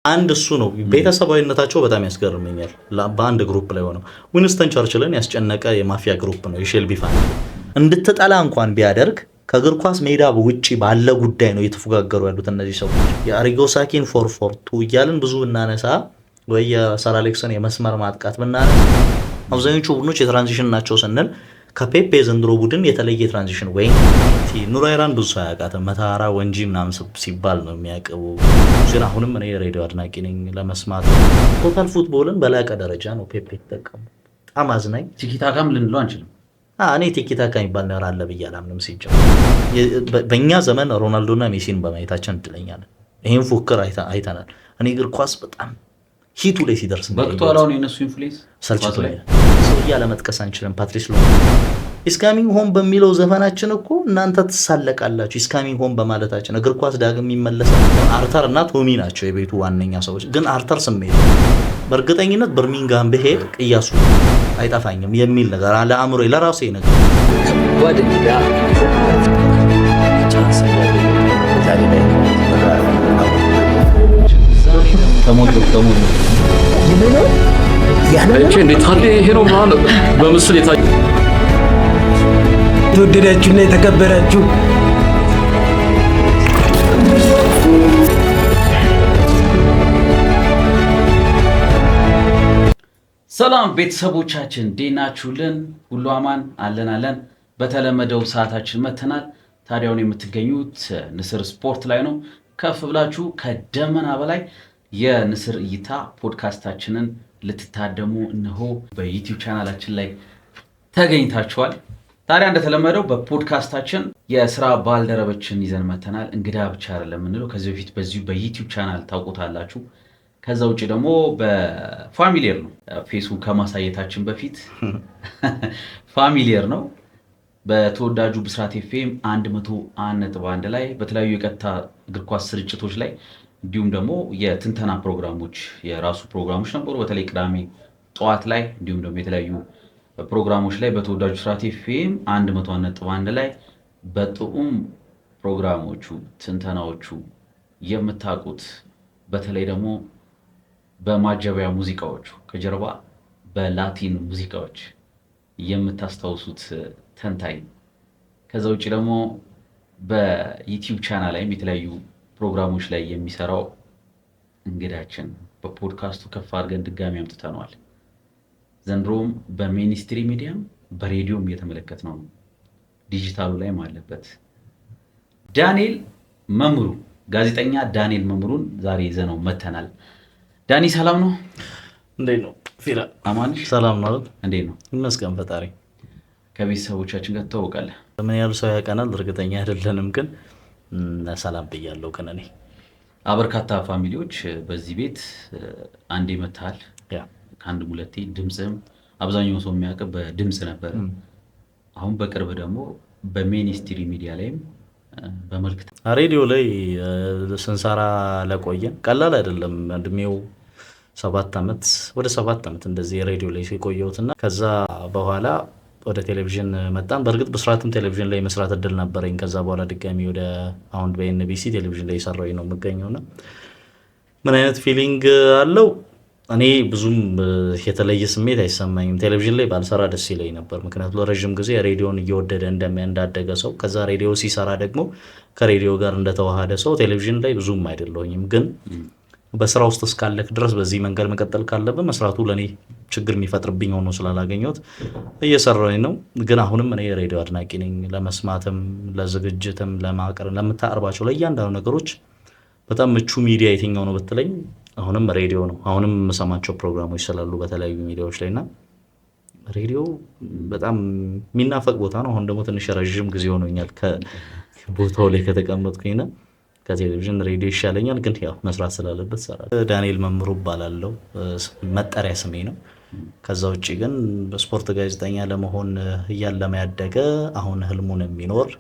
አንድ እሱ ነው። ቤተሰባዊነታቸው በጣም ያስገርመኛል። በአንድ ግሩፕ ላይ ሆነው ዊንስተን ቸርችልን ያስጨነቀ የማፊያ ግሩፕ ነው የሼልቢ ፋሚሊ። እንድትጠላ እንኳን ቢያደርግ ከእግር ኳስ ሜዳ ውጪ ባለ ጉዳይ ነው እየተፎጋገሩ ያሉት እነዚህ ሰዎች። የአሪጎ ሳኪን 442 እያልን ብዙ ብናነሳ ወይ የሰር አሌክስን የመስመር ማጥቃት ብናነሳ አብዛኞቹ ቡድኖች የትራንዚሽን ናቸው ስንል ከፔፔ የዘንድሮ ቡድን የተለየ ትራንዚሽን ወይ ኑራይራን ብዙ ያውቃተ መታራ ወንጂ ምናምን ሲባል ነው የሚያቀቡ። ግን አሁንም እኔ ሬዲዮ አድናቂ ነኝ ለመስማት። ቶታል ፉትቦልን በላቀ ደረጃ ነው ፔፔ ተጠቀሙ። በጣም አዝናኝ ቲኪታካም ልንለው አንችልም። እኔ ቲኪታካ የሚባል ነገር አለ ብዬ አላምንም። ሲጀምር በእኛ ዘመን ሮናልዶና ሜሲን በማየታችን እድለኛ ነን። ይሄን ፉክክር አይተናል። እኔ እግር ኳስ በጣም ሂቱ ላይ ሲደርስ በቅቷላውን የነሱ ኢንፍሉዌንስ ሰልችቶኛል። ሰውዬ ለመጥቀስ አንችልም። ፓትሪስ ሎ ኢስካሚንግ ሆም በሚለው ዘፈናችን እኮ እናንተ ትሳለቃላችሁ ኢስካሚንግ ሆም በማለታችን። እግር ኳስ ዳግም ይመለሳል። አርተር እና ቶሚ ናቸው የቤቱ ዋነኛ ሰዎች። ግን አርተር ስሜት በእርግጠኝነት በርሚንግሃም ብሄድ ቅያሱ አይጠፋኝም የሚል ነገር አለ አእምሮዬ ለራሴ ነገር ጓደኛ ቻንስ ተሞቶ በምስል የተወደዳችሁና የተከበራችሁ ሰላም ቤተሰቦቻችን እንዴት ናችሁልን? ሁሉ አማን አለን። በተለመደው ሰዓታችን መተናል። ታዲያውን የምትገኙት ንስር ስፖርት ላይ ነው። ከፍ ብላችሁ ከደመና በላይ የንስር እይታ ፖድካስታችንን ልትታደሙ እነሆ በዩቲዩብ ቻናላችን ላይ ተገኝታችኋል። ታዲያ እንደተለመደው በፖድካስታችን የስራ ባልደረቦችን ይዘን መተናል። እንግዳ ብቻ አይደለም የምንለው፣ ከዚህ በፊት በዚሁ በዩቲዩብ ቻናል ታውቁታላችሁ። ከዛ ውጭ ደግሞ በፋሚሊየር ነው፣ ፌስቡክ ከማሳየታችን በፊት ፋሚሊየር ነው። በተወዳጁ ብስራት ኤፍኤም 101.1 ላይ በተለያዩ የቀጥታ እግር ኳስ ስርጭቶች ላይ እንዲሁም ደግሞ የትንተና ፕሮግራሞች የራሱ ፕሮግራሞች ነበሩ። በተለይ ቅዳሜ ጠዋት ላይ እንዲሁም ደግሞ የተለያዩ ፕሮግራሞች ላይ በተወዳጁ ብስራት ኤፍኤም 101.1 ላይ በጥዑም ፕሮግራሞቹ ትንተናዎቹ የምታውቁት በተለይ ደግሞ በማጀቢያ ሙዚቃዎቹ ከጀርባ በላቲን ሙዚቃዎች የምታስታውሱት ተንታኝ። ከዛ ውጭ ደግሞ በዩቲዩብ ቻናል ላይም የተለያዩ ፕሮግራሞች ላይ የሚሰራው እንግዳችን በፖድካስቱ ከፍ አድርገን ድጋሚ አምጥተነዋል። ዘንድሮም በሚኒስትሪ ሚዲያም በሬዲዮም እየተመለከትነው ነው፣ ዲጂታሉ ላይም አለበት። ዳንኤል መምሩ ጋዜጠኛ ዳንኤል መምሩን ዛሬ ይዘነው መተናል። ዳኒ ሰላም ነው? እንዴት ነው ፊራ? አማንሽ? ሰላም ነው። እንዴት ነው? ይመስገን ፈጣሪ። ከቤተሰቦቻችን ጋር ትተዋወቃለህ? ምን ያህል ሰው ያውቀናል እርግጠኛ አይደለንም፣ ግን ሰላም ብያለሁ። ግን እኔ በርካታ ፋሚሊዎች በዚህ ቤት አንዴ መታል ከአንድ ሁለቴ። ድምፅም አብዛኛው ሰው የሚያውቅ በድምፅ ነበር። አሁን በቅርብ ደግሞ በሚኒስትሪ ሚዲያ ላይም በመልክት ሬዲዮ ላይ ስንሰራ ለቆየን ቀላል አይደለም። እድሜው 7 ዓመት ወደ 7 ዓመት እንደዚህ ሬዲዮ ላይ ሲቆየውትና ከዛ በኋላ ወደ ቴሌቪዥን መጣን። በእርግጥ ብስራትም ቴሌቪዥን ላይ መስራት እድል ነበረኝ። ከዛ በኋላ ድጋሚ ወደ አሁን በኤንቢሲ ቴሌቪዥን ላይ ሰራው ነው የምገኘውና ምን አይነት ፊሊንግ አለው? እኔ ብዙም የተለየ ስሜት አይሰማኝም። ቴሌቪዥን ላይ ባልሰራ ደስ ይለኝ ነበር፣ ምክንያቱም ለረጅም ጊዜ ሬዲዮን እየወደደ እንዳደገ ሰው፣ ከዛ ሬዲዮ ሲሰራ ደግሞ ከሬዲዮ ጋር እንደተዋሃደ ሰው ቴሌቪዥን ላይ ብዙም አይደለሁኝም። ግን በስራ ውስጥ እስካለክ ድረስ በዚህ መንገድ መቀጠል ካለብን መስራቱ ለእኔ ችግር የሚፈጥርብኝ ሆኖ ስላላገኘሁት እየሰራኝ ነው። ግን አሁንም እኔ ሬዲዮ አድናቂ ነኝ። ለመስማትም፣ ለዝግጅትም፣ ለምታቀርባቸው ለእያንዳንዱ ነገሮች በጣም ምቹ ሚዲያ የትኛው ነው ብትለኝ አሁንም ሬዲዮ ነው። አሁንም የምሰማቸው ፕሮግራሞች ስላሉ በተለያዩ ሚዲያዎች ላይ እና ሬዲዮ በጣም የሚናፈቅ ቦታ ነው። አሁን ደግሞ ትንሽ ረዥም ጊዜ ሆኖኛል ከቦታው ላይ ከተቀመጥኩኝና ከቴሌቪዥን ሬዲዮ ይሻለኛል። ግን ያው መስራት ስላለበት ሰራለሁ። ዳንኤል መምሩ እባላለሁ፣ መጠሪያ ስሜ ነው። ከዛ ውጭ ግን በስፖርት ጋዜጠኛ ለመሆን እያለመ ያደገ አሁን ህልሙን የሚኖር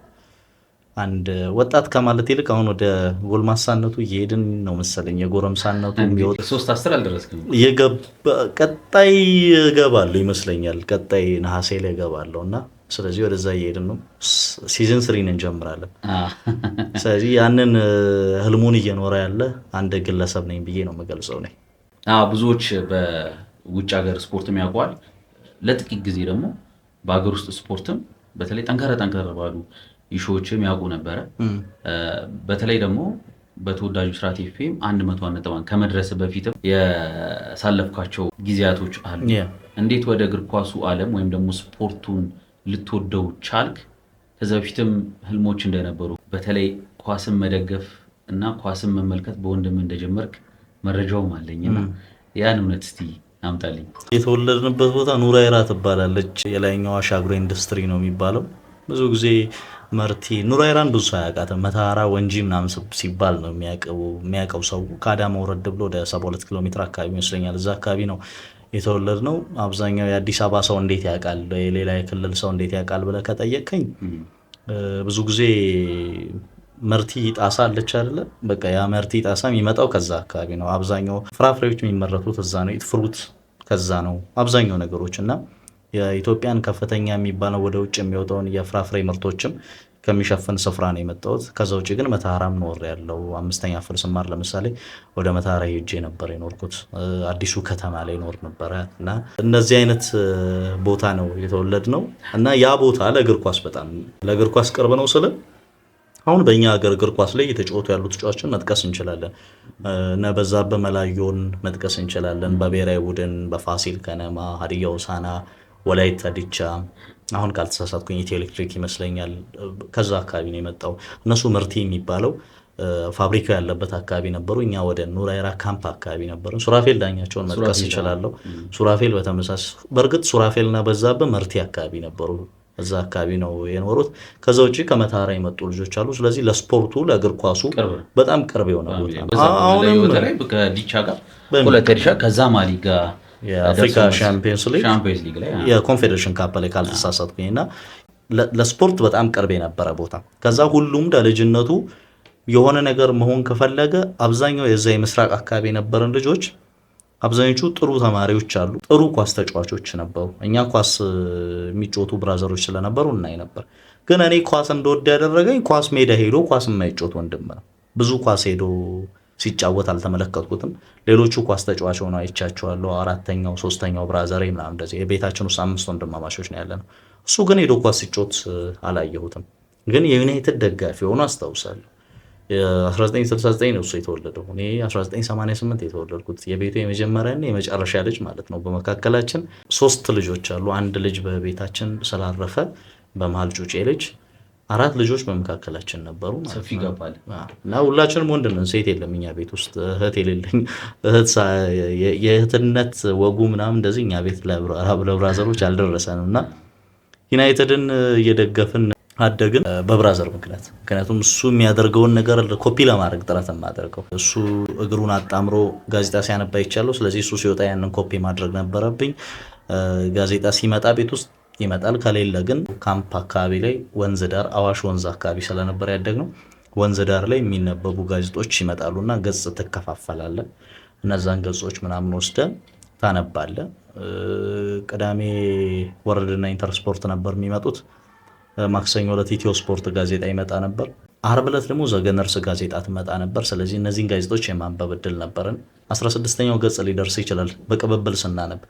አንድ ወጣት ከማለት ይልቅ አሁን ወደ ጎልማሳነቱ እየሄድን ነው መሰለኝ። የጎረምሳነቱ የሚወጥ 3-10 አልደረስክም። ቀጣይ እገባለሁ ይመስለኛል። ቀጣይ ነሐሴ ላይ እገባለሁ እና ስለዚህ ወደዛ እየሄድን ነው። ሲዝን 3 እንጀምራለን። ስለዚህ ያንን ህልሙን እየኖረ ያለ አንድ ግለሰብ ነኝ ብዬ ነው የምገልጸው ነኝ። ብዙዎች በውጭ ሀገር ስፖርትም ያውቀዋል፣ ለጥቂት ጊዜ ደግሞ በሀገር ውስጥ ስፖርትም በተለይ ጠንከረ ባሉ ኢሹዎችም ያውቁ ነበረ። በተለይ ደግሞ በተወዳጁ ብስራት ኤፍኤም 101.1 ከመድረስ በፊትም ያሳለፍካቸው ጊዜያቶች አሉ። እንዴት ወደ እግር ኳሱ ዓለም ወይም ደግሞ ስፖርቱን ልትወደው ቻልክ? ከዛ በፊትም ህልሞች እንደነበሩ በተለይ ኳስን መደገፍ እና ኳስን መመልከት በወንድም እንደጀመርክ መረጃውም አለኝና ያን እውነት እስቲ አምጣልኝ። የተወለድንበት ቦታ ኑራይራ ትባላለች። የላይኛው አሻግሮ ኢንዱስትሪ ነው የሚባለው። ብዙ ጊዜ መርቲ ኑራይራን ብዙ ሰው አያውቃትም። መታራ ወንጂ ምናምን ሲባል ነው የሚያውቀው ሰው። ከአዳማ ወረድ ብሎ ወደ 72 ኪሎ ሜትር አካባቢ ይመስለኛል። እዛ አካባቢ ነው የተወለድ ነው። አብዛኛው የአዲስ አበባ ሰው እንዴት ያውቃል፣ የሌላ የክልል ሰው እንዴት ያውቃል ብለህ ከጠየቀኝ ብዙ ጊዜ መርቲ ጣሳ አለች አይደለ? በቃ ያ መርቲ ጣሳ የሚመጣው ከዛ አካባቢ ነው። አብዛኛው ፍራፍሬዎች የሚመረቱት እዛ ነው። ፍሩት ከዛ ነው አብዛኛው ነገሮች እና የኢትዮጵያን ከፍተኛ የሚባለው ወደ ውጭ የሚወጣውን የፍራፍሬ ምርቶችም ከሚሸፍን ስፍራ ነው የመጣሁት። ከዛ ውጭ ግን መተሃራም ኖር ያለው 5ኛ ክፍል ስማር ለምሳሌ ወደ መተሃራ ሄጄ ነበር የኖርኩት። አዲሱ ከተማ ላይ ኖር ነበረ እና እነዚህ አይነት ቦታ ነው የተወለድ ነው እና ያ ቦታ ለእግር ኳስ በጣም ለእግር ኳስ ቅርብ ነው ስለ አሁን በእኛ ሀገር እግር ኳስ ላይ የተጫወቱ ያሉ ተጫዋቾችን መጥቀስ እንችላለን። እነ በዛብህ መላዮን መጥቀስ እንችላለን። በብሔራዊ ቡድን በፋሲል ከነማ፣ ሀዲያ ሆሳዕና፣ ወላይታ ዲቻ፣ አሁን ካልተሳሳትኩኝ ኢትዮ ኤሌክትሪክ ይመስለኛል ከዛ አካባቢ ነው የመጣው። እነሱ መርቲ የሚባለው ፋብሪካ ያለበት አካባቢ ነበሩ። እኛ ወደ ኑራይራ ካምፕ አካባቢ ነበሩ። ሱራፌል ዳኛቸውን መጥቀስ ይችላለሁ። ሱራፌል በተመሳሳይ በእርግጥ ሱራፌልና በዛብህ መርቲ አካባቢ ነበሩ። እዛ አካባቢ ነው የኖሩት። ከዛ ውጪ ከመታራ የመጡ ልጆች አሉ። ስለዚህ ለስፖርቱ ለእግር ኳሱ በጣም ቅርብ የሆነ ቦታ አሁንም በተለይ ከዲቻ ጋር ሁለተዲቻ ከዛ ማሊ ጋር የአፍሪካ ሻምፒዮንስ ሊግ ላይ የኮንፌዴሬሽን ካፕ ላይ ካልተሳሳትኩኝና ለስፖርት በጣም ቅርብ የነበረ ቦታ። ከዛ ሁሉም ለልጅነቱ የሆነ ነገር መሆን ከፈለገ አብዛኛው የዛ የምስራቅ አካባቢ የነበረን ልጆች አብዛኞቹ ጥሩ ተማሪዎች አሉ፣ ጥሩ ኳስ ተጫዋቾች ነበሩ። እኛ ኳስ የሚጮቱ ብራዘሮች ስለነበሩ እናይ ነበር። ግን እኔ ኳስ እንደወድ ያደረገኝ ኳስ ሜዳ ሄዶ ኳስ የማይጮት ወንድም ነው። ብዙ ኳስ ሄዶ ሲጫወት አልተመለከትኩትም። ሌሎቹ ኳስ ተጫዋች ሆነው አይቻቸዋለሁ። 4ኛው 3ኛው ብራዘሬ ምናምን እንደዚህ። የቤታችን ውስጥ 5 ወንድማማቾች ነው ያለነው። እሱ ግን ሄዶ ኳስ ሲጮት አላየሁትም። ግን የዩናይትድ ደጋፊ ሆኖ አስታውሳለሁ። 1969 ነው እሱ የተወለደው። እኔ 1988 የተወለድኩት። የቤቱ የመጀመሪያና የመጨረሻ ልጅ ማለት ነው። በመካከላችን 3 ልጆች አሉ። አንድ ልጅ በቤታችን ስላረፈ በመሀል ጩጬ ልጅ፣ 4 ልጆች በመካከላችን ነበሩ። ሰፊ ገባል እና ሁላችንም ወንድ ነን፣ ሴት የለም እኛ ቤት ውስጥ። እህት የሌለኝ የእህትነት ወጉ ምናምን እንደዚህ እኛ ቤት ለብራዘሮች አልደረሰንም እና ዩናይትድን እየደገፍን አደግን በብራዘር ምክንያት። ምክንያቱም እሱ የሚያደርገውን ነገር ኮፒ ለማድረግ ጥረት የማደርገው እሱ እግሩን አጣምሮ ጋዜጣ ሲያነባ ይቻለሁ። ስለዚህ እሱ ሲወጣ ያንን ኮፒ ማድረግ ነበረብኝ። ጋዜጣ ሲመጣ ቤት ውስጥ ይመጣል። ከሌለ ግን ካምፕ አካባቢ ላይ ወንዝ ዳር አዋሽ ወንዝ አካባቢ ስለነበር ያደግነው ወንዝ ዳር ላይ የሚነበቡ ጋዜጦች ይመጣሉና ገጽ ትከፋፈላለ። እነዛን ገጾች ምናምን ወስደ ታነባለ። ቅዳሜ ወረድና ኢንተርስፖርት ነበር የሚመጡት። ማክሰኞ ዕለት ኢትዮ ስፖርት ጋዜጣ ይመጣ ነበር። አርብ ዕለት ደግሞ ዘገነርስ ጋዜጣ ትመጣ ነበር። ስለዚህ እነዚህን ጋዜጦች የማንበብ እድል ነበረን። 16ኛው ገጽ ሊደርስ ይችላል በቅብብል ስናነብ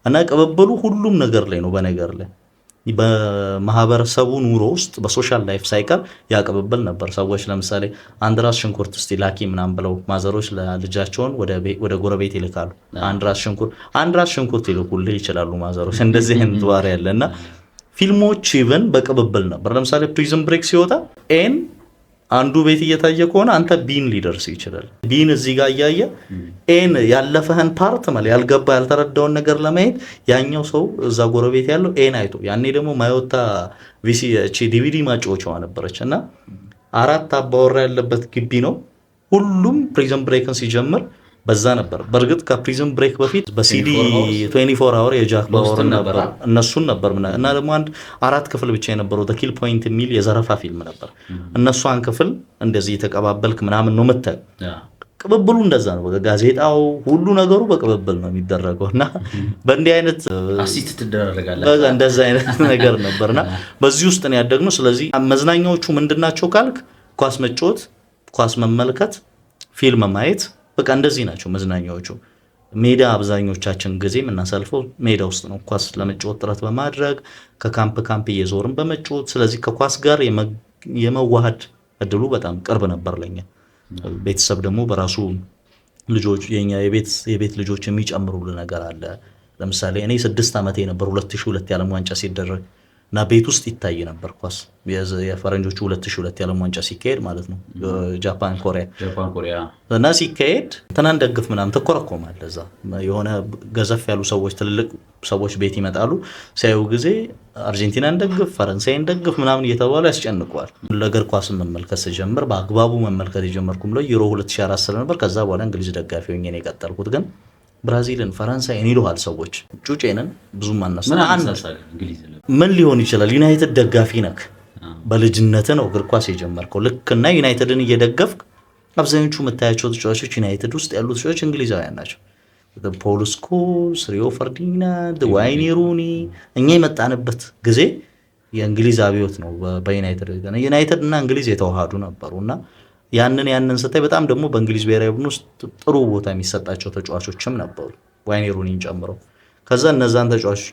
እና ቅብብሉ ሁሉም ነገር ላይ ነው። በነገር ላይ በማህበረሰቡ ኑሮ ውስጥ በሶሻል ላይፍ ሳይቀር ያቅብብል ነበር። ሰዎች ለምሳሌ አንድ ራስ ሽንኩርት እስቲ ላኪ ምናምን ብለው ማዘሮች ለልጃቸውን ወደ ጎረቤት ይልካሉ። አንድ ራስ ሽንኩርት ይልኩልህ ይችላሉ ማዘሮች። እንደዚህ አይነት ዋሪ ያለና ፊልሞች ኢቨን በቅብብል ነበር። ለምሳሌ ፕሪዝን ብሬክ ሲወጣ ኤን አንዱ ቤት እየታየ ከሆነ አንተ ቢን ሊደርስ ይችላል። ቢን እዚህ ጋር እያየ ኤን ያለፈህን ፓርት ማለት ያልገባ ያልተረዳውን ነገር ለማየት ያኛው ሰው እዛ ጎረቤት ያለው ኤን አይቶ ያኔ ደግሞ ማይወጣ ዲቪዲ ማጫወቻዋ ነበረች እና 4 አባወራ ያለበት ግቢ ነው። ሁሉም ፕሪዝን ብሬክን ሲጀምር በዛ ነበር። በእርግጥ ከፕሪዝን ብሬክ በፊት በሲዲ 24 አወር የጃክ ባወር ነበር እነሱን ነበር እና ደግሞ 4 ክፍል ብቻ የነበረው ዘ ኪል ፖይንት የሚል የዘረፋ ፊልም ነበር። እነሷን ክፍል እንደዚህ የተቀባበልክ ምናምን ነው የምታየው። ቅብብሉ እንደዛ ነው። ጋዜጣው ሁሉ ነገሩ በቅብብል ነው የሚደረገውና በእንዲህ አይነት አሲስት ትደረጋለህ እንደዛ አይነት ነገር ነበርና በዚህ ውስጥ ነው ያደግነው። ስለዚህ መዝናኛዎቹ ምንድናቸው ካልክ ኳስ መጫወት፣ ኳስ መመልከት፣ ፊልም ማየት በቃ እንደዚህ ናቸው መዝናኛዎቹ። ሜዳ አብዛኞቻችን ጊዜ የምናሳልፈው ሜዳ ውስጥ ነው ኳስ ለመጫወት ጥረት በማድረግ ከካምፕ ካምፕ እየዞርን በመጫወት። ስለዚህ ከኳስ ጋር የመዋሃድ እድሉ በጣም ቅርብ ነበር ለኛ። ቤተሰብ ደግሞ በራሱ ልጆች የኛ የቤት ልጆች የሚጨምሩልን ነገር አለ። ለምሳሌ እኔ 6 ዓመቴ ነበር 2002 የዓለም ዋንጫ ሲደረግ እና ቤት ውስጥ ይታይ ነበር ኳስ። የፈረንጆቹ 2002 የዓለም ዋንጫ ሲካሄድ ማለት ነው ጃፓን ኮሪያ እና ሲካሄድ ትናንት ደግፍ ምናምን ተኮረኮማል። እዛ የሆነ ገዘፍ ያሉ ሰዎች ትልልቅ ሰዎች ቤት ይመጣሉ። ሲያዩ ጊዜ አርጀንቲናን ደግፍ፣ ፈረንሳይን ደግፍ ምናምን እየተባሉ ያስጨንቀዋል። ለእግር ኳስ መመልከት ስጀምር በአግባቡ መመልከት የጀመርኩም ላይ ዩሮ 2004 ስለነበር ከዛ በኋላ እንግሊዝ ደጋፊ ሆኜ ነው የቀጠልኩት። ግን ብራዚልን ፈረንሳይን ይሉሃል ሰዎች ጩጬንን ብዙም ምን ሊሆን ይችላል? ዩናይትድ ደጋፊ ነክ በልጅነትህ ነው እግር ኳስ የጀመርከው ልክና ዩናይትድን እየደገፍክ አብዛኞቹ የምታያቸው ተጫዋቾች ዩናይትድ ውስጥ ያሉ ተጫዋቾች እንግሊዛውያን ናቸው። ፖል ስኮልስ፣ ሪዮ ፈርዲናንድ፣ ዋይኒ ሩኒ እኛ የመጣንበት ጊዜ የእንግሊዝ አብዮት ነው። በዩናይትድ እና እንግሊዝ የተዋሃዱ ነበሩና ያንን ስታይ በጣም ደግሞ በእንግሊዝ ብሔራዊ ቡድን ውስጥ ጥሩ ቦታ የሚሰጣቸው ተጫዋቾችም ነበሩ ዋይኒ ሩኒን ጨምሮ። ከዛ እነዛን ተጫዋቾች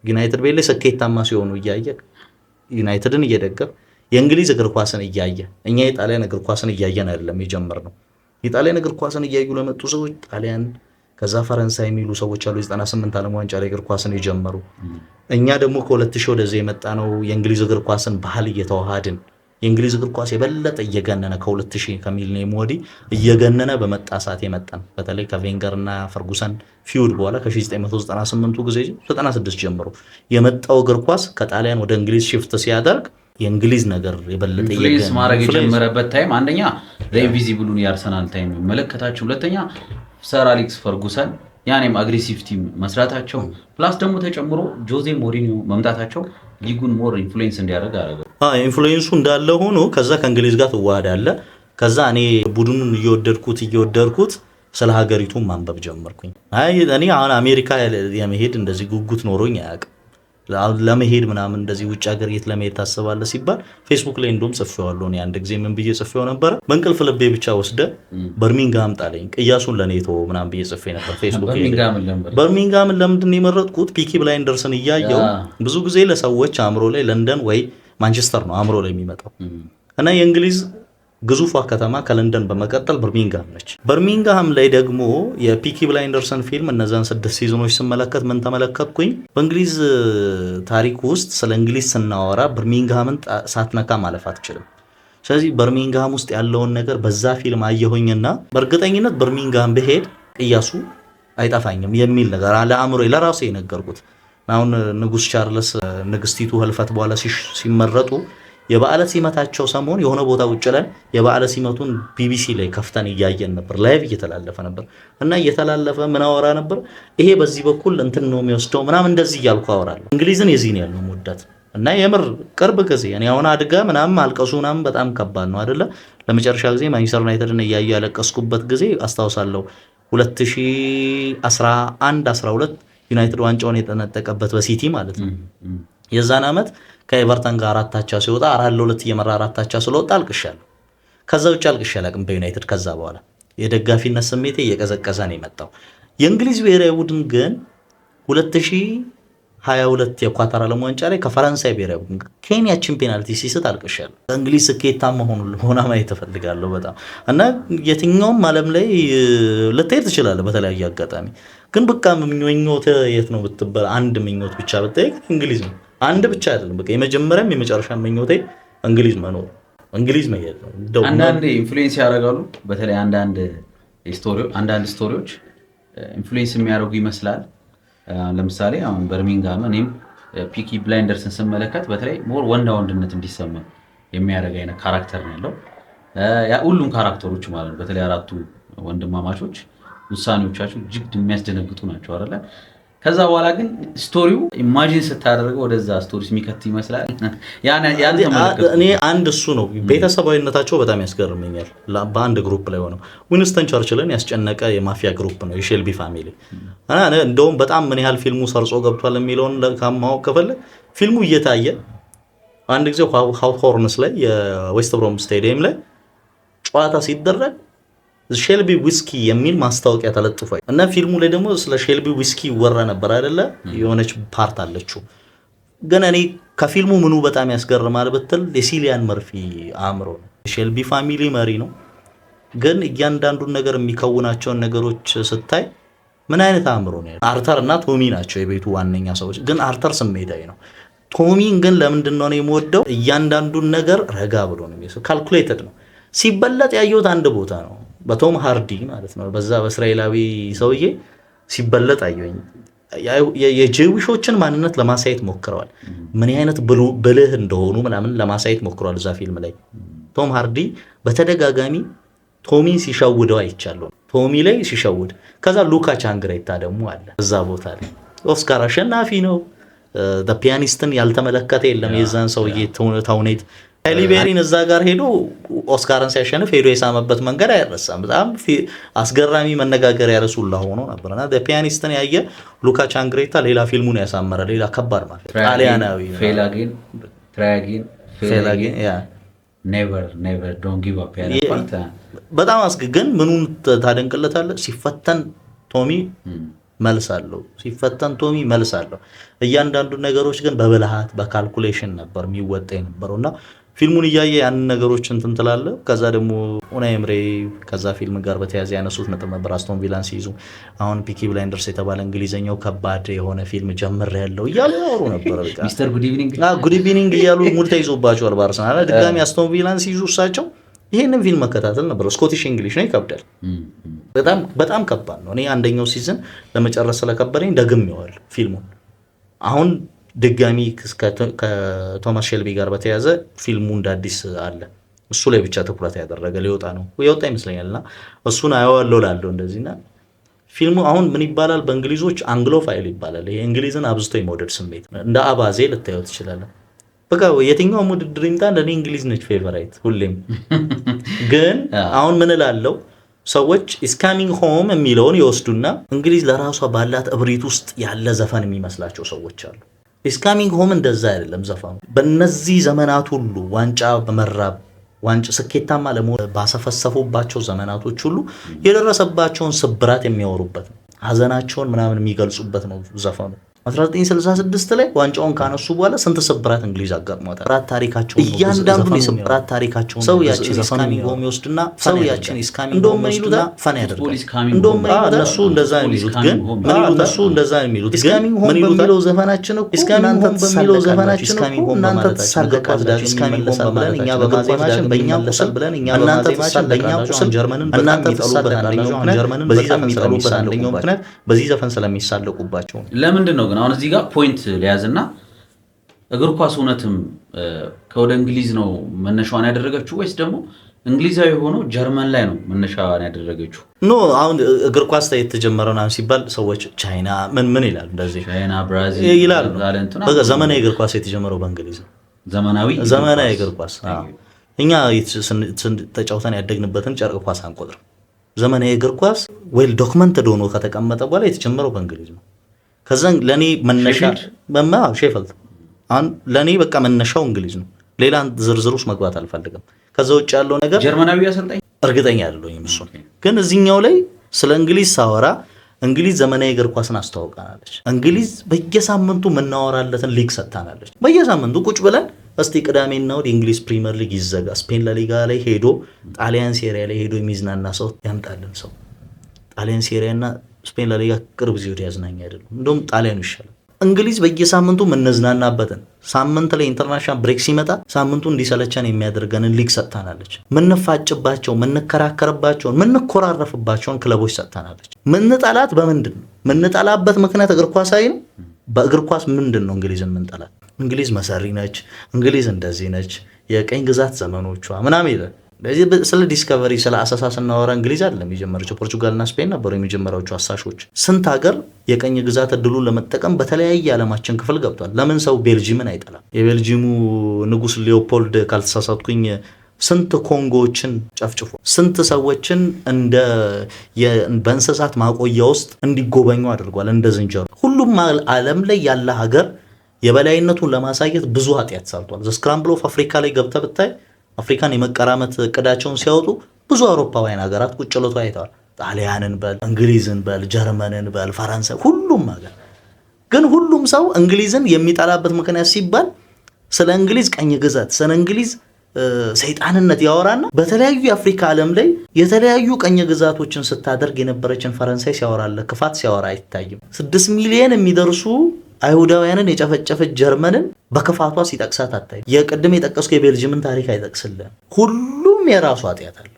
ዩናይትድ ቤት ላይ ስኬታማ ሲሆኑ እያየ ዩናይትድን እየደገፍ የእንግሊዝ እግር ኳስን እያየ እኛ የጣሊያን እግር ኳስን እያየን አይደለም የጀመርነው። የጣሊያን እግር ኳስን እያዩ ለመጡ ሰዎች ጣሊያን ከዛ ፈረንሳይ የሚሉ ሰዎች አሉ 98 ዓለም ዋንጫ ላይ እግር ኳስን የጀመሩ። እኛ ደግሞ ከ2000 ወደዚህ የመጣ ነው የእንግሊዝ እግር ኳስን ባህል እየተዋሃድን የእንግሊዝ እግር ኳስ የበለጠ እየገነነ ከ2000 ከሚሊኒየም ወዲህ እየገነነ በመጣ ሰዓት የመጣን በተለይ ከቬንገርና ፈርጉሰን ፊውድ በኋላ ከ1998 ጊዜ 96 ጀምሮ የመጣው እግር ኳስ ከጣሊያን ወደ እንግሊዝ ሽፍት ሲያደርግ የእንግሊዝ ነገር የበለጠ ኢንፍሉዌንስ ማድረግ የጀመረበት ታይም አንደኛ ለኢንቪዚብሉን የአርሰናል ታይም መለከታችሁ፣ ሁለተኛ ሰር አሌክስ ፈርጉሰን ያኔም አግሬሲቭ ቲም መስራታቸው ፕላስ ደግሞ ተጨምሮ ጆዜ ሞሪኒዮ መምጣታቸው ሊጉን ሞር ኢንፍሉዌንስ እንዲያደርግ አደረገ። ኢንፍሉዌንሱ እንዳለ ሆኖ ከዛ ከእንግሊዝ ጋር ትዋሃዳለ። ከዛ እኔ ቡድኑን እየወደድኩት ስለ ሀገሪቱ ማንበብ ጀመርኩኝ። እኔ አሁን አሜሪካ የመሄድ እንደዚህ ጉጉት ኖሮኝ አያውቅም። ለመሄድ ምናምን እንደዚህ ውጭ ሀገር የት ለመሄድ ታስባለህ ሲባል ፌስቡክ ላይ እንደውም ጽፌዋለሁ። እኔ አንድ ጊዜ ምን ብዬ ጽፌው ነበረ? በእንቅልፍ ልቤ ብቻ ወስደ በርሚንግሃም ጣለኝ ቅያሱን ለኔቶ ምናምን ብዬ ጽፌ ነበር ፌስቡክ ላይ። በርሚንግሃምን ለምንድን የመረጥኩት? ፒኪ ብላይንደርስን እያየው ብዙ ጊዜ ለሰዎች አእምሮ ላይ ለንደን ወይ ማንቸስተር ነው አእምሮ ላይ የሚመጣው እና የእንግሊዝ ግዙፏ ከተማ ከለንደን በመቀጠል በርሚንግሃም ነች። በርሚንግሃም ላይ ደግሞ የፒኪ ብላይንደርስን ፊልም እነዛን 6 ሲዝኖች ስመለከት ምን ተመለከትኩኝ? በእንግሊዝ ታሪክ ውስጥ ስለ እንግሊዝ ስናወራ በርሚንግሃምን ሳትነካ ማለፍ አትችልም። ስለዚህ በርሚንግሃም ውስጥ ያለውን ነገር በዛ ፊልም አየሁኝና በእርግጠኝነት በርሚንግሃም ብሄድ ቅያሱ አይጠፋኝም የሚል ነገር ለአእምሮ ለራሴ የነገርኩት። አሁን ንጉስ ቻርልስ ንግስቲቱ ህልፈት በኋላ ሲመረጡ የበዓለ ሲመታቸው ሰሞን የሆነ ቦታ ውጭ ላይ የበዓለ ሲመቱን ቢቢሲ ላይ ከፍተን እያየን ነበር። ላይቭ እየተላለፈ ነበር እና እየተላለፈ ምን አወራ ነበር? ይሄ በዚህ በኩል እንትን ነው የሚወስደው ምናምን እንደዚህ እያልኩ አወራለሁ። እንግሊዝን የዚህን ያለው ሙዳት እና የምር ቅርብ ጊዜ እኔ አሁን አድጋ ምናምን አልቀሱ ምናምን በጣም ከባድ ነው አይደለ? ለመጨረሻ ጊዜ ማንቸስተር ዩናይትድን እያየ ያለቀስኩበት ጊዜ አስታውሳለሁ 2011 12 ዩናይትድ ዋንጫውን የተነጠቀበት በሲቲ ማለት ነው። የዛን ዓመት ከኤቨርተን ጋር 4-0 ሲወጣ 4-2 እየመራ 4-0 ስለወጣ አልቅሻለሁ። ከዛ ውጭ አልቅሻ አላቅም በዩናይትድ። ከዛ በኋላ የደጋፊነት ስሜቴ እየቀዘቀዘ ነው የመጣው። የእንግሊዝ ብሔራዊ ቡድን ግን 2022 የኳታር ዓለም ዋንጫ ላይ ከፈረንሳይ ብሔራዊ ቡድን ኬንያችን ፔናልቲ ሲስት አልቅሻለሁ። እንግሊዝ ስኬታማ ሆና ማየት እፈልጋለሁ በጣም እና የትኛውም ዓለም ላይ ልትሄድ ትችላለህ በተለያየ አጋጣሚ። ግን በቃ ምኞት የት ነው ብትባል አንድ ምኞት ብቻ ብትጠይቅ እንግሊዝ ነው። አንድ ብቻ አይደለም በቃ የመጀመሪያም የመጨረሻ ምኞቴ እንግሊዝ መኖር እንግሊዝ መሄድ ነው። አንዳንድ ኢንፍሉዌንስ ያደርጋሉ። በተለይ አንዳንድ ስቶሪዎች ኢንፍሉዌንስ የሚያደርጉ ይመስላል። ለምሳሌ አሁን በርሚንግሃም እኔም ፒኪ ብላይንደርስን ስመለከት በተለይ ሞር ወንድነት እንዲሰማ የሚያደርግ አይነት ካራክተር ነው ያለው። ሁሉም ካራክተሮች ማለት ነው። በተለይ 4ቱ ወንድማማቾች ውሳኔዎቻቸው እጅግ የሚያስደነግጡ ናቸው አይደለ? ከዛ በኋላ ግን ስቶሪው ኢማጂን ስታደርገው ወደዛ ስቶሪስ የሚከት ይመስላል። እኔ አንድ እሱ ነው ቤተሰባዊነታቸው በጣም ያስገርመኛል። በአንድ ግሩፕ ላይ ሆነው ዊንስተን ቸርችልን ያስጨነቀ የማፊያ ግሩፕ ነው የሼልቢ ፋሚሊ። እንደውም በጣም ምን ያህል ፊልሙ ሰርጾ ገብቷል የሚለውን ማወቅ ከፈለግ ፊልሙ እየታየ አንድ ጊዜ ሆርንስ ላይ የዌስት ብሮም ስቴዲየም ላይ ጨዋታ ሲደረግ ሼልቢ ዊስኪ የሚል ማስታወቂያ ተለጥፏል እና ፊልሙ ላይ ደግሞ ስለ ሼልቢ ዊስኪ ይወራ ነበር አይደለ? የሆነች ፓርት አለችው። ግን እኔ ከፊልሙ ምኑ በጣም ያስገርማል ብትል የሲሊያን መርፊ አእምሮ ነው። ሼልቢ ፋሚሊ መሪ ነው፣ ግን እያንዳንዱን ነገር የሚከውናቸውን ነገሮች ስታይ ምን አይነት አእምሮ ነው። አርተር እና ቶሚ ናቸው የቤቱ ዋነኛ ሰዎች፣ ግን አርተር ስሜታዊ ነው። ቶሚን ግን ለምንድን ነው የምወደው? እያንዳንዱን ነገር ረጋ ብሎ ነው የሚሰው። ካልኩሌትድ ነው። ሲበለጥ ያየሁት አንድ ቦታ ነው በቶም ሃርዲ ማለት ነው። በዛ በእስራኤላዊ ሰውዬ ሲበለጥ አየሁኝ። የጄዊሾችን ማንነት ለማሳየት ሞክረዋል። ምን አይነት ብልህ እንደሆኑ ምናምን ለማሳየት ሞክረዋል እዛ ፊልም ላይ። ቶም ሃርዲ በተደጋጋሚ ቶሚን ሲሸውደው አይቻለሁ። ቶሚ ላይ ሲሸውድ፣ ከዛ ሉካ ቻንግሬታ ደግሞ አለ እዛ ቦታ ላይ ኦስካር አሸናፊ ነው። ፒያኒስትን ያልተመለከተ የለም የዛን ሰውዬ ተውኔት። ሊቤሪን እዛ ጋር ሄዶ ኦስካርን ሲያሸንፍ ሄዶ የሳመበት መንገድ አይረሳም። በጣም አስገራሚ መነጋገሪያ ርዕስ ሁላ ሆኖ ነበርና ፒያኒስትን ያየ ሉካ ቻንግሬታ ሌላ ፊልሙን ያሳመረ ሌላ ከባድ ማለት ጣሊያናዊ ፌላጊን ኔቨር ዶንት ጊቭ አፕ ያለ ፓርት በጣም ግን ምኑን ታደንቅለታለህ? ሲፈተን ቶሚ መልሳለሁ፣ ሲፈተን ቶሚ መልሳለሁ። እያንዳንዱ ነገሮች ግን በብልሃት በካልኩሌሽን ነበር የሚወጣ የነበረውና ፊልሙን እያየ ያንን ነገሮች እንትን ትላለህ። ከዛ ደግሞ ኡናይ ኤምሬ ከዛ ፊልም ጋር በተያያዘ ያነሱት ነጥብ ነበር። አስቶን ቪላን ሲይዙ አሁን ፒኪ ብላይንደርስ የተባለ እንግሊዘኛው ከባድ የሆነ ፊልም ጀምር ያለው እያሉ ያወሩ ነበር። በቃ ሚስተር ጉድ ኢቭኒንግ እያሉ ሙድ ተይዞባቸዋል በአርሰናል። ድጋሚ አስቶን ቪላን ሲይዙ እሳቸው ይሄንን ፊልም መከታተል ነበር። ስኮቲሽ እንግሊሽ ነው፣ ይከብዳል። በጣም ከባድ ነው። እኔ አንደኛው ሲዝን ለመጨረስ ስለከበደኝ ደግሜዋል ፊልሙን። አሁን ድጋሚ ከቶማስ ሼልቢ ጋር በተያያዘ ፊልሙ እንደ አዲስ አለ። እሱ ላይ ብቻ ትኩረት ያደረገ ሊወጣ ነው የወጣ ይመስለኛልና እሱን አየዋለሁ ላለው እንደዚህና ፊልሙ አሁን ምን ይባላል በእንግሊዞች አንግሎፋይል ይባላል። ይሄ እንግሊዝን አብዝቶ የመውደድ ስሜት እንደ አባዜ ልታየው ትችላለህ። በቃ የትኛው ውድድር ይምጣ ለኔ እንግሊዝ ነች ፌቨራይት ሁሌም። ግን አሁን ምን እላለሁ ሰዎች ኢስ ካሚንግ ሆም የሚለውን ይወስዱና እንግሊዝ ለራሷ ባላት እብሪት ውስጥ ያለ ዘፈን የሚመስላቸው ሰዎች አሉ። ኢስ ካሚንግ ሆም እንደዛ አይደለም ዘፈኑ። በእነዚህ ዘመናት ሁሉ ዋንጫ በመራብ ዋንጫ ስኬታማ ለመሆን ባሰፈሰፉባቸው ዘመናቶች ሁሉ የደረሰባቸውን ስብራት የሚያወሩበት ነው። ሀዘናቸውን ምናምን የሚገልጹበት ነው ዘፈኑ። 1966 ላይ ዋንጫውን ካነሱ በኋላ ስንት ስብራት እንግሊዝ አጋጥሟታል። ራት ታሪካቸው እያንዳንዱን የስብራት ታሪካቸው ሰው ያችን ኢስካሚንግ ሆም ይወስድና ሰው ያችን ኢስካሚንግ ሆም ይወስድና ፈን ያደርጋል። እንደውም እነሱ እንደዛ ነው የሚሉት። ግን ምን ይሉት እነሱ እንደዛ ነው የሚሉት። ኢስካሚንግ ሆም በሚለው ዘፈናችን እኮ ኢስካሚንግ ሆም በሚለው ዘፈናችን እኮ እናንተ ተሳለቃችሁ። ኢስካሚንግ ሆም ብለን እኛ በማዜማችን በእኛ ቁስል ብለን እኛ በማዜማችን በእኛ ቁስል ጀርመንን እናንተ ተሳለቃላችሁ። ጀርመንን በዚህ ዘፈን የሚጠሉበት አንደኛው ምክንያት በዚህ ዘፈን ስለሚሳለቁባቸው። ለምንድን ነው ግን አሁን እዚህ ጋር ፖይንት ሊያዝና እግር ኳስ እውነትም ከወደ እንግሊዝ ነው መነሻዋን ያደረገችው ወይስ ደግሞ እንግሊዛዊ ሆኖ ጀርመን ላይ ነው መነሻዋን ያደረገችው? ኖ አሁን እግር ኳስ የተጀመረው ነው ሲባል ሰዎች ቻይና ምን ይላሉ? እንደዚህ ቻይና ብራዚል ይላሉ። በቃ ዘመናዊ እግር ኳስ የተጀመረው በእንግሊዝ ነው። ዘመናዊ እግር ኳስ እኛ ተጫውተን ያደግንበትን ጨርቅ ኳስ አንቆጥርም። ዘመናዊ እግር ኳስ ዌል ዶክመንትድ ሆኖ ከተቀመጠ በኋላ የተጀመረው በእንግሊዝ ነው። ከዛ ለኔ መነሻ ሼፈልድ አሁን ለኔ በቃ መነሻው እንግሊዝ ነው። ሌላ ዝርዝር ውስጥ መግባት አልፈልግም። ከዛ ውጭ ያለው ነገር ጀርመናዊ አሰልጣኝ እርግጠኛ አይደለሁም እሱ። ግን እዚህኛው ላይ ስለ እንግሊዝ ሳወራ እንግሊዝ ዘመናዊ እግር ኳስን አስተዋውቃናለች። እንግሊዝ በየሳምንቱ የምናወራለትን ሊግ ሰጥታናለች። በየሳምንቱ ቁጭ ብለን እስቲ ቅዳሜና እሑድ የእንግሊዝ ፕሪሚየር ሊግ ይዘጋ፣ ስፔን ላሊጋ ላይ ሄዶ ጣሊያን ሴሪያ ላይ ሄዶ የሚዝናና ሰው ያምጣልን። ሰው ጣሊያን ሴሪያና ስፔን ላሊጋ ቅርብ ጊዜ ወዲያ ያዝናኛ አይደለም፣ እንደውም ጣሊያኑ ይሻላል። እንግሊዝ በየሳምንቱ የምንዝናናበትን ሳምንት ላይ ኢንተርናሽናል ብሬክ ሲመጣ ሳምንቱ እንዲሰለቸን የሚያደርገንን ሊግ ሰጥታናለች። ምንፋጭባቸው፣ ምንከራከርባቸውን፣ ምንኮራረፍባቸውን ክለቦች ሰጥታናለች። ምንጠላት በምንድን ነው? ምንጠላበት ምክንያት እግር ኳሳዊ ነው። በእግር ኳስ ምንድን ነው እንግሊዝን ምንጠላት? እንግሊዝ መሰሪ ነች፣ እንግሊዝ እንደዚህ ነች፣ የቀኝ ግዛት ዘመኖቿ ምናምን ይላል። ለዚህ ስለ ዲስከቨሪ ስለ አሳሳ ስናወራ እንግሊዝ አይደለም የጀመረችው፣ ፖርቹጋልና ስፔን ነበሩ የመጀመሪያዎቹ አሳሾች። ስንት ሀገር የቀኝ ግዛት እድሉን ለመጠቀም በተለያየ ዓለማችን ክፍል ገብቷል። ለምን ሰው ቤልጂየምን አይጠላም? የቤልጂየሙ ንጉስ ሊዮፖልድ ካልተሳሳትኩኝ ስንት ኮንጎዎችን ጨፍጭፎ ስንት ሰዎችን እንደ በእንስሳት ማቆያ ውስጥ እንዲጎበኙ አድርጓል እንደ ዝንጀሮ። ሁሉም ዓለም ላይ ያለ ሀገር የበላይነቱን ለማሳየት ብዙ ኃጢአት ሰርቷል። ዘ ስክራምብል ኦፍ አፍሪካ ላይ ገብተህ ብታይ አፍሪካን የመቀራመት እቅዳቸውን ሲያወጡ ብዙ አውሮፓውያን ሀገራት ቁጭ ብለው አይተዋል። ጣሊያንን በል እንግሊዝን በል ጀርመንን በል ፈረንሳይ፣ ሁሉም ሀገር ግን ሁሉም ሰው እንግሊዝን የሚጠላበት ምክንያት ሲባል ስለ እንግሊዝ ቀኝ ግዛት ስለ እንግሊዝ ሰይጣንነት ያወራና በተለያዩ የአፍሪካ ዓለም ላይ የተለያዩ ቀኝ ግዛቶችን ስታደርግ የነበረችን ፈረንሳይ ሲያወራለ ክፋት ሲያወራ አይታይም። 6 ሚሊዮን የሚደርሱ አይሁዳውያንን የጨፈጨፈች ጀርመንን በክፋቷ ሲጠቅሳት አታይም። የቅድም የጠቀስኩ የቤልጂየምን ታሪክ አይጠቅስልህም። ሁሉም የራሱ ኃጢአት አለው።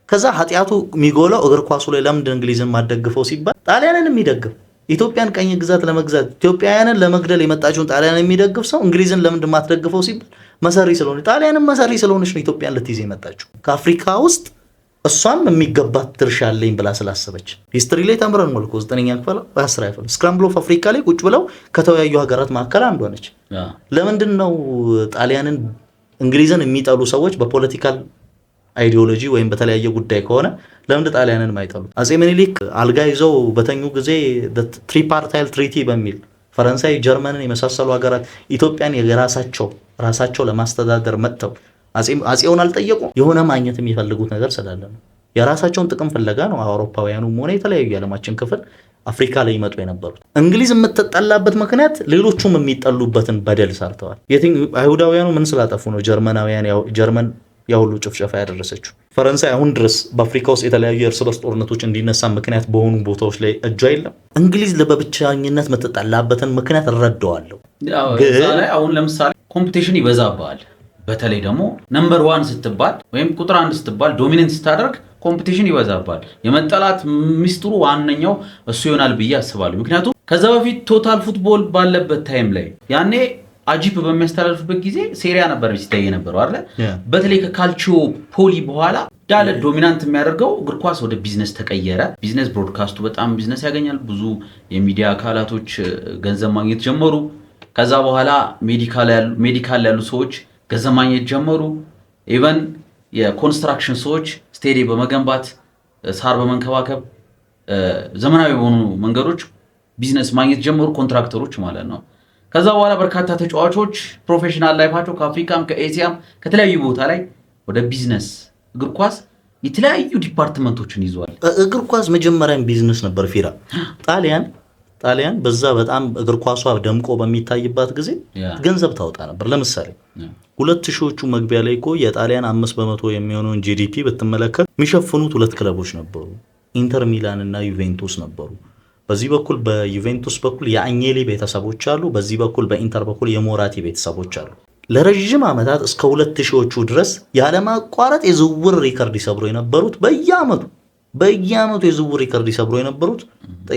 ከዛ ኃጢአቱ የሚጎላው እግር ኳሱ ላይ ለምንድን እንግሊዝን ማደግፈው ሲባል ጣሊያንን የሚደግፍ ኢትዮጵያን ቀኝ ግዛት ለመግዛት ኢትዮጵያውያንን ለመግደል የመጣችውን ጣሊያንን የሚደግፍ ሰው እንግሊዝን ለምንድን ማትደግፈው ሲባል መሰሪ ስለሆነ ጣሊያንን መሰሪ ስለሆነች ነው ኢትዮጵያን ልትይዝ የመጣችው። ከአፍሪካ ውስጥ እሷም የሚገባት ድርሻ አለኝ ብላ ስላሰበች ሂስትሪ ላይ ተምረን መልኩ 9ኛ ክፍል 10 ያፈል ስክራምብል ኦፍ አፍሪካ ላይ ቁጭ ብለው ከተወያዩ ሀገራት መካከል አንዷ ነች። ለምንድን ነው ጣሊያንን እንግሊዝን የሚጠሉ ሰዎች በፖለቲካል አይዲዮሎጂ ወይም በተለያየ ጉዳይ ከሆነ ለምን ጣሊያንን ማይጠሉ? አጼ ምኒልክ አልጋ ይዘው በተኙ ጊዜ ትሪፓርታይል ትሪቲ በሚል ፈረንሳይ ጀርመንን የመሳሰሉ ሀገራት ኢትዮጵያን ራሳቸው ለማስተዳደር መጥተው አጼውን አልጠየቁም። የሆነ ማግኘት የሚፈልጉት ነገር ስላለ ነው። የራሳቸውን ጥቅም ፍለጋ ነው አውሮፓውያኑም ሆነ የተለያዩ የዓለማችን ክፍል አፍሪካ ላይ ይመጡ የነበሩት። እንግሊዝ የምትጠላበት ምክንያት ሌሎቹም የሚጠሉበትን በደል ሰርተዋል። አይሁዳውያኑ ምን ስላጠፉ ነው ጀርመን ያሁሉ ጭፍጨፋ ያደረሰችው? ፈረንሳይ አሁን ድረስ በአፍሪካ ውስጥ የተለያዩ የእርስ በርስ ጦርነቶች እንዲነሳ ምክንያት በሆኑ ቦታዎች ላይ እጇ የለም። እንግሊዝ በብቸኝነት የምትጠላበትን ምክንያት እረዳዋለሁ። ላይ አሁን ለምሳሌ ኮምፒቲሽን ይበዛባል። በተለይ ደግሞ ነምበር 1 ስትባል ወይም ቁጥር 1 ስትባል ዶሚነንት ስታደርግ ኮምፒቲሽን ይበዛባል። የመጠላት ሚስጥሩ ዋነኛው እሱ ይሆናል ብዬ አስባለሁ። ምክንያቱም ከዛ በፊት ቶታል ፉትቦል ባለበት ታይም ላይ ያኔ አጂፕ በሚያስተላልፍበት ጊዜ ሴሪያ ነበር ሲታይ የነበረው አይደል? በተለይ ከካልቺዮ ፖሊ በኋላ ዳለ ዶሚናንት የሚያደርገው እግር ኳስ ወደ ቢዝነስ ተቀየረ። ቢዝነስ ብሮድካስቱ በጣም ቢዝነስ ያገኛል። ብዙ የሚዲያ አካላቶች ገንዘብ ማግኘት ጀመሩ። ከዛ በኋላ ሜዲካል ያሉ ሰዎች ገንዘብ ማግኘት ጀመሩ። ኢቨን የኮንስትራክሽን ሰዎች ስቴዲየም በመገንባት ሳር በመንከባከብ ዘመናዊ በሆኑ መንገዶች ቢዝነስ ማግኘት ጀመሩ፣ ኮንትራክተሮች ማለት ነው። ከዛ በኋላ በርካታ ተጫዋቾች ፕሮፌሽናል ላይፋቸው ከአፍሪካም ከኤሲያም ከተለያዩ ቦታ ላይ ወደ ቢዝነስ እግር ኳስ የተለያዩ ዲፓርትመንቶችን ይዟል። እግር ኳስ መጀመሪያም ቢዝነስ ነበር። ፊራ ጣሊያን በዛ በጣም እግር ኳሷ ደምቆ በሚታይባት ጊዜ ገንዘብ ታወጣ ነበር። ለምሳሌ 2000ዎቹ መግቢያ ላይ እኮ የጣሊያን 5% የሚሆነውን ጂዲፒ ብትመለከት የሚሸፍኑት 2 ክለቦች ነበሩ፣ ኢንተር ሚላን እና ዩቬንቱስ ነበሩ። በዚህ በኩል በዩቬንቱስ በኩል የአኘሊ ቤተሰቦች አሉ፣ በዚህ በኩል በኢንተር በኩል የሞራቲ ቤተሰቦች አሉ። ለረጅም ዓመታት እስከ 2000ዎቹ ድረስ ያለማቋረጥ የዝውውር ሪከርድ ይሰብሩ የነበሩት በየዓመቱ የዝውውር ሪከርድ ይሰብሩ የነበሩት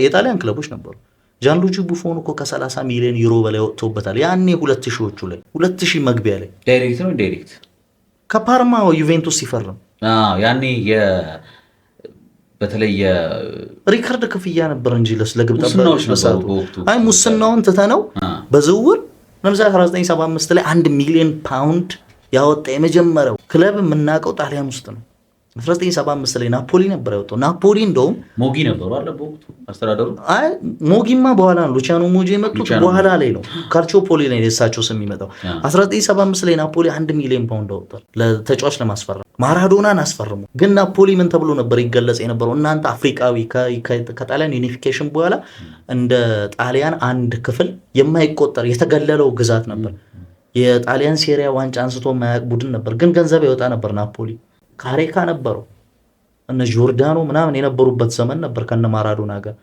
የጣሊያን ክለቦች ነበሩ። ጃንሉጂ ቡፎን እኮ ከ30 ሚሊዮን ዩሮ በላይ ወጥቶበታል። ያኔ 2000ዎቹ ላይ 2000 መግቢያ ላይ ዳይሬክት ነው ኢንዳይሬክት ከፓርማ ዩቬንቱስ ሲፈርም ያኔ በተለይ ሪከርድ ክፍያ ነበር እንጂ ለግብ ጠባቂዎች መሳቱ ሙስናውን ትተነው በዝውውር ለምሳሌ 1975 ላይ 1 ሚሊዮን ፓውንድ ያወጣ የመጀመሪያው ክለብ የምናውቀው ጣሊያን ውስጥ ነው። 1975 ላይ ናፖሊ ነበር ያወጣው። ናፖሊ እንደውም ሞጊ ነበሩ አለ በወቅቱ አስተዳደሩ። ሞጊማ በኋላ ነው፣ ሉቺያኖ ሞጊ የመጡት በኋላ ላይ ነው። ካልቺዮፖሊ ላይ የሳቸው ስም የሚመጣው 1975 ላይ ናፖሊ 1 ሚሊዮን ፓውንድ አወጣል ለተጫዋች ለማስፈረም። ማራዶናን አስፈርሙ። ግን ናፖሊ ምን ተብሎ ነበር ይገለጽ የነበረው? እናንተ አፍሪካዊ ከጣሊያን ዩኒፊኬሽን በኋላ እንደ ጣሊያን አንድ ክፍል የማይቆጠር የተገለለው ግዛት ነበር። የጣሊያን ሴሪያ ዋንጫ አንስቶ የማያውቅ ቡድን ነበር። ግን ገንዘብ ያወጣ ነበር ናፖሊ። ካሬካ ነበሩ፣ እነ ጆርዳኖ ምናምን የነበሩበት ዘመን ነበር። ከነ ማራዶና ጋር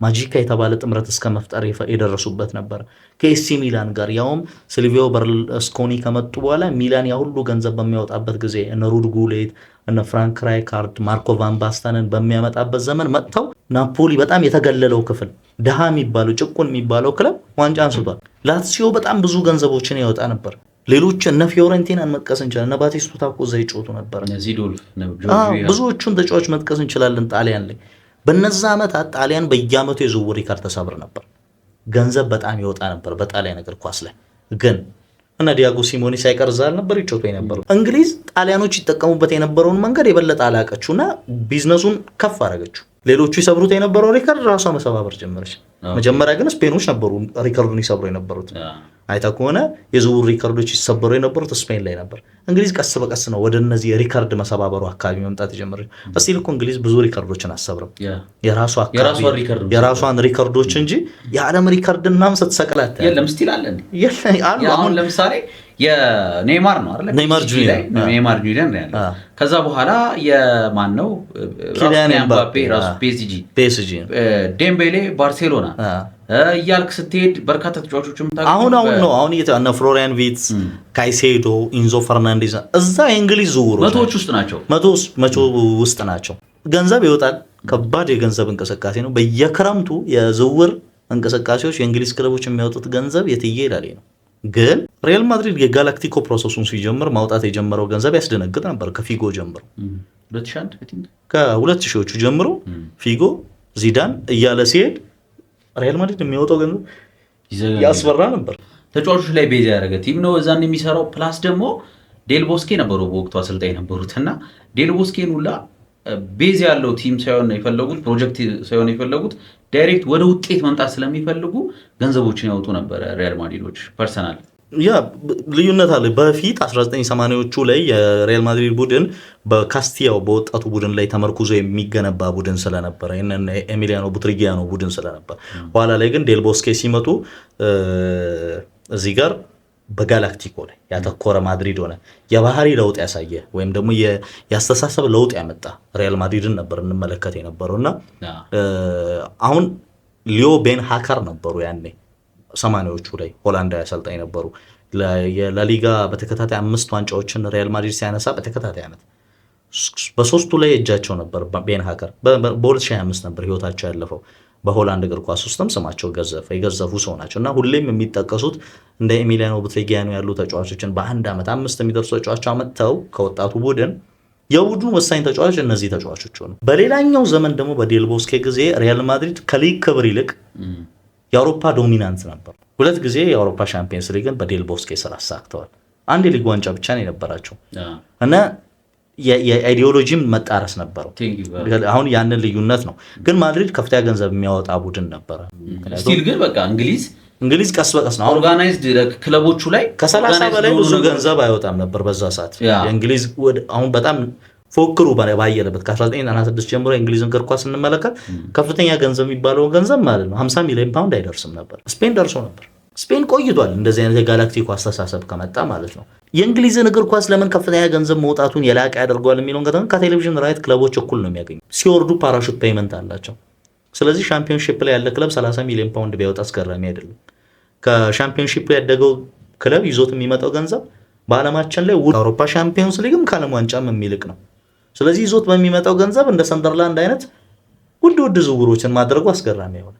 ማጂካ የተባለ ጥምረት እስከ መፍጠር የደረሱበት ነበር። ከኤሲ ሚላን ጋር ያውም ሲልቪዮ በርሉስኮኒ ከመጡ በኋላ ሚላን ያ ሁሉ ገንዘብ በሚያወጣበት ጊዜ እነ ሩድ ጉሌት እነ ፍራንክ ራይካርድ ማርኮ ቫን ባስተንን በሚያመጣበት ዘመን መጥተው ናፖሊ በጣም የተገለለው ክፍል ድሃ የሚባለው ጭቁን የሚባለው ክለብ ዋንጫ አንስቷል። ላትሲዮ በጣም ብዙ ገንዘቦችን ያወጣ ነበር። ሌሎች እነ ፊዮረንቲናን መጥቀስ እንችላለን። እነ ባቲስቱታ እኮ እዛ ይጫወቱ ነበር። ብዙዎቹን ተጫዋች መጥቀስ እንችላለን ጣሊያን ላይ። በነዛ ዓመታት ጣሊያን በየዓመቱ የዝውውር ሪካርድ ተሰብር ነበር። ገንዘብ በጣም ይወጣ ነበር በጣሊያን እግር ኳስ ላይ። ግን እነ ዲያጎ ሲሞኒ ሳይቀር እዛ ነበር ይጫወቱ የነበሩት። እንግሊዝ ጣሊያኖች ይጠቀሙበት የነበረውን መንገድ የበለጠ አላቀችውና ቢዝነሱን ከፍ አረገችው። ሌሎቹ ይሰብሩት የነበረው ሪካርድ ራሷ መሰባበር ጀመረች። መጀመሪያ ግን ስፔኖች ነበሩ ሪካርዱን ይሰብሩ የነበሩት። አይታ ከሆነ የዝውውር ሪካርዶች ይሰበሩ የነበሩት ስፔን ላይ ነበር። እንግሊዝ ቀስ በቀስ ነው ወደ እነዚህ የሪካርድ መሰባበሩ አካባቢ መምጣት የጀመረች። እስቲል እኮ እንግሊዝ ብዙ ሪካርዶችን አሰብረም የራሷን ሪካርዶች እንጂ የዓለም ሪካርድ እናም ስትሰቅላት የለም። ስቲል አለ አሁን ለምሳሌ የኔይማር ነው አይደል? ኔይማር ጁኒየር ነው ያለው። ከዛ በኋላ የማን ነው? ኪሊያን ኤምባፔ ራሱ ፒኤስጂ፣ ዴምቤሌ ባርሴሎና እያልክ ስትሄድ በርካታ ተጫዋቾችም አሁን እነ ፍሎሪያን ቪትስ፣ ካይሴዶ፣ ኢንዞ ፈርናንዴዝ እዛ የእንግሊዝ ዝውውሮች መቶዎች ውስጥ ናቸው። መቶ ውስጥ ናቸው። ገንዘብ ይወጣል። ከባድ የገንዘብ እንቅስቃሴ ነው። በየክረምቱ የዝውውር እንቅስቃሴዎች የእንግሊዝ ክለቦች የሚያወጡት ገንዘብ የትዬ ይላል ነው። ግን ሪያል ማድሪድ የጋላክቲኮ ፕሮሰሱን ሲጀምር ማውጣት የጀመረው ገንዘብ ያስደነግጥ ነበር። ከፊጎ ጀምሮ ከ2000ዎቹ ጀምሮ ፊጎ፣ ዚዳን እያለ ሲሄድ ሪያል ማድሪድ የሚያወጣው ገንዘብ ያስፈራ ነበር። ተጫዋቾች ላይ ቤዛ ያደረገ ቲም ነው እዛን የሚሰራው። ፕላስ ደግሞ ዴል ቦስኬ ነበሩ በወቅቱ አሰልጣኝ ነበሩት እና ዴል ቦስኬን ሁላ ቤዝ ያለው ቲም ሳይሆን የፈለጉት ፕሮጀክት ሳይሆን የፈለጉት ዳይሬክት ወደ ውጤት መምጣት ስለሚፈልጉ ገንዘቦችን ያወጡ ነበረ ሪያል ማድሪዶች። ፐርሰናል ልዩነት አለ። በፊት 1980ዎቹ ላይ የሪያል ማድሪድ ቡድን በካስቲያው በወጣቱ ቡድን ላይ ተመርኩዞ የሚገነባ ቡድን ስለነበረ ኤሚሊያኖ ቡትሪጊያኖ ቡድን ስለነበር፣ ኋላ ላይ ግን ዴል ቦስኬ ሲመጡ እዚህ ጋር በጋላክቲኮ ላይ ያተኮረ ማድሪድ ሆነ። የባህሪ ለውጥ ያሳየ ወይም ደግሞ የአስተሳሰብ ለውጥ ያመጣ ሪያል ማድሪድን ነበር እንመለከት የነበረው እና አሁን ሊዮ ቤን ሃከር ነበሩ ያኔ 80ዎቹ ላይ ሆላንዳዊ አሰልጣኝ ነበሩ። ለሊጋ በተከታታይ 5 ዋንጫዎችን ሪያል ማድሪድ ሲያነሳ በተከታታይ ዓመት በሶስቱ ላይ እጃቸው ነበር። ቤን ሃከር በ2025 ነበር ህይወታቸው ያለፈው። በሆላንድ እግር ኳስ ውስጥም ስማቸው የገዘፉ ሰው ናቸው እና ሁሌም የሚጠቀሱት እንደ ኤሚሊያኖ ቡትሪጊያኖ ያሉ ተጫዋቾችን በአንድ ዓመት 5 የሚደርሱ ተጫዋቾች አመጥተው ከወጣቱ ቡድን የቡድኑ ወሳኝ ተጫዋች እነዚህ ተጫዋቾች ሆኑ። በሌላኛው ዘመን ደግሞ በዴል ቦስኬ ጊዜ ሪያል ማድሪድ ከሊግ ክብር ይልቅ የአውሮፓ ዶሚናንት ነበር። 2 ጊዜ የአውሮፓ ሻምፒየንስ ሊግን በዴል ቦስኬ ስራ አሳክተዋል። አንድ የሊግ ዋንጫ ብቻ ነው የነበራቸው እና የአይዲዮሎጂም መጣረስ ነበረው። አሁን ያንን ልዩነት ነው። ግን ማድሪድ ከፍተኛ ገንዘብ የሚያወጣ ቡድን ነበረ። ስቲል ግን በቃ እንግሊዝ ቀስ በቀስ ነው ኦርጋናይዝድ ክለቦቹ ላይ ከ30 በላይ ብዙ ገንዘብ አይወጣም ነበር በዛ ሰዓት። የእንግሊዝ አሁን በጣም ፎክሩ ባየለበት ከ1996 ጀምሮ የእንግሊዝን እግር ኳስ ስንመለከት ከፍተኛ ገንዘብ የሚባለው ገንዘብ ማለት ነው 50 ሚሊዮን ፓውንድ አይደርስም ነበር። ስፔን ደርሶ ነበር። ስፔን ቆይቷል እንደዚህ አይነት የጋላክቲኮ አስተሳሰብ ከመጣ ማለት ነው። የእንግሊዝን እግር ኳስ ለምን ከፍተኛ ገንዘብ መውጣቱን የላቀ ያደርገዋል የሚለውን ከቴሌቪዥን ራይት ክለቦች እኩል ነው የሚያገኙ። ሲወርዱ ፓራሹት ፔይመንት አላቸው። ስለዚህ ሻምፒዮንሺፕ ላይ ያለ ክለብ 30 ሚሊዮን ፓውንድ ቢያወጣ አስገራሚ አይደለም። ከሻምፒዮንሺፕ ያደገው ክለብ ይዞት የሚመጣው ገንዘብ በዓለማችን ላይ አውሮፓ ሻምፒዮንስ ሊግም ከዓለም ዋንጫም የሚልቅ ነው። ስለዚህ ይዞት በሚመጣው ገንዘብ እንደ ሰንደርላንድ አይነት ውድ ዝውውሮችን ማድረጉ አስገራሚ ይሆናል።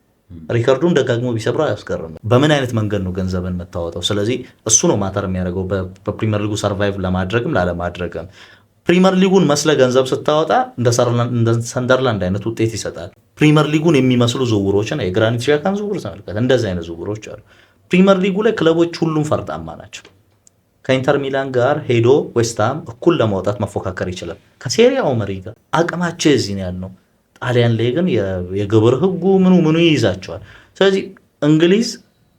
ሪካርዱን ደጋግሞ ቢሰብራ ያስገርም። በምን አይነት መንገድ ነው ገንዘብን የምታወጣው? ስለዚህ እሱ ነው ማተር የሚያደርገው በፕሪሚየር ሊጉ ሰርቫይቭ ለማድረግም ላለማድረግም። ፕሪሚየር ሊጉን መስለ ገንዘብ ስታወጣ እንደ ሰንደርላንድ አይነት ውጤት ይሰጣል። ፕሪሚየር ሊጉን የሚመስሉ ዝውውሮችን የግራኒት ዣካን ዝውውር ተመልከት። እንደዚህ አይነት ዝውውሮች አሉ። ፕሪሚየር ሊጉ ላይ ክለቦች ሁሉም ፈርጣማ ናቸው። ከኢንተር ሚላን ጋር ሄዶ ዌስትሃም እኩል ለማውጣት መፎካከር ይችላል ከሴሪያው መሪ ጋር። አቅማቸው እዚህ ነው ያለው። ጣሊያን ላይ ግን የግብር ህጉ ምኑ ይይዛቸዋል። ስለዚህ እንግሊዝ